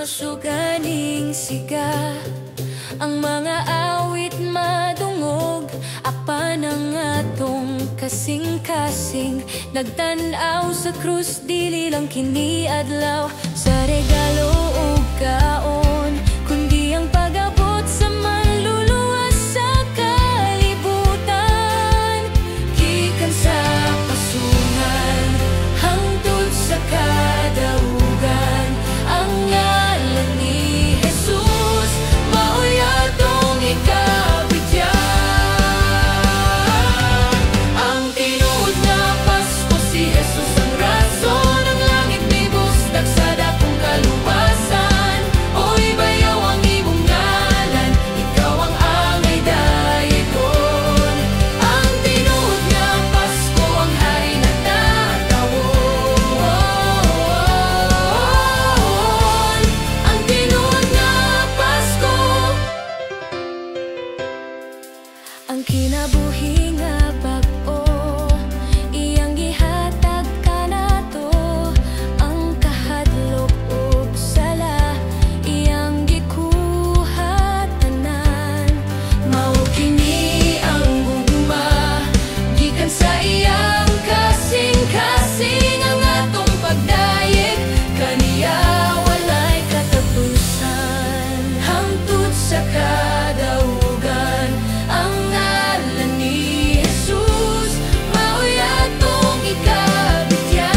Suganing siga, ang mga awit madungog, apan ang atong kasing-kasing nagtanaw sa krus, dili lang kini adlaw sa regalo ug kaon, kundi ang pag-abot sa manluluwas sa kalibutan. Gikan sa pasungan hangtod sa kadaugan, ang ngalan ni Jesus mao'y atong ikabigyan. Ang tinuod nga Pasko, si Jesus ang rason, ang langit nibus sa dakong kaluwasan. Oy bayaw ang imong ngalan, ikaw ang angay dayegon. Ang tinuod nga Pasko, ang hari nagtatawon. Ang tinuod nga Pasko, ang kinabuhi nga bag-o, iyang gihatag kanato, ang kahadlok ug sala, iyang gikuha tanan. Mao kini ang gugma, gikan sa iyang kasing-kasing, ang atong pagdayeg kaniya walay katapusan. Hangtod sa kadaugan, ang ngalan ni Jesus mao'y atong ikabigyan.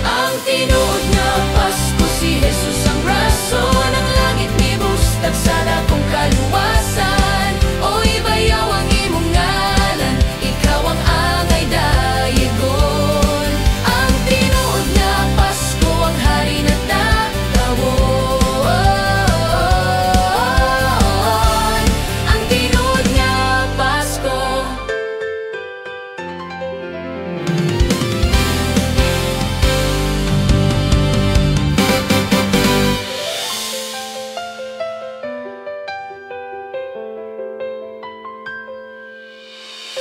Ang tinuod nga Pasko, si Jesus ang rason, ang langit nibus sa dakong kaluwasan. Oy bayaw ang imong ngalan, ikaw ang angay dayegon. Ang tinuod nga Pasko, ang hari nagtatawon. Ang tinuod nga Pasko.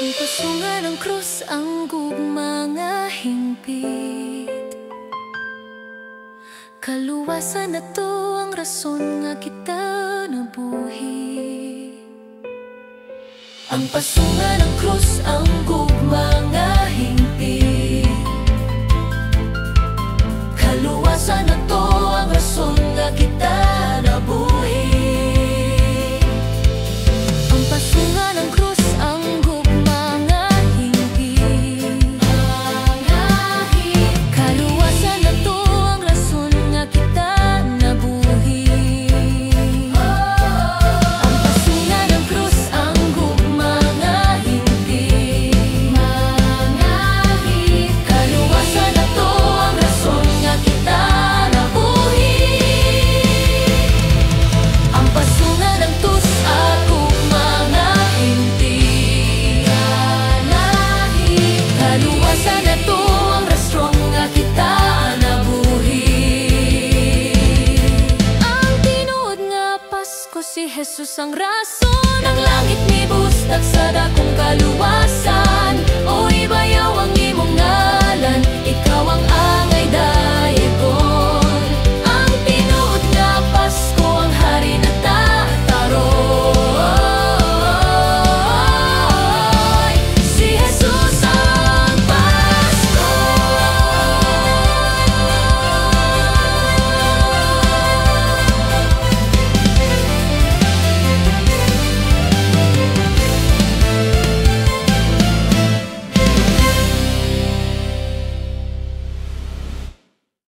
Ang pasungan ng krus, ang gugma nga hingpit, kaluwasan na to ang rason nga kita nabuhi. Ang pasungan ng krus, ang gugma nga hingpit, kaluwasan na to ang rason nga kita nabuhi. Ang pasungan ng krus, ang gugma nga hingpit, kaluwasan na to ang rason nga kita nabuhi. Ang pasungan ng krus, ang gugma nga hingpit, kaluwasan na to ang rason nga kita nabuhi. Ang pasungan ng krus, ang gugma nga hingpit, kaluwasan na to ang rason nga kita nabuhi. Ang tinuod nga Pasko, si Jesus ang rason, ang langit nibus sa dakong kaluwasan.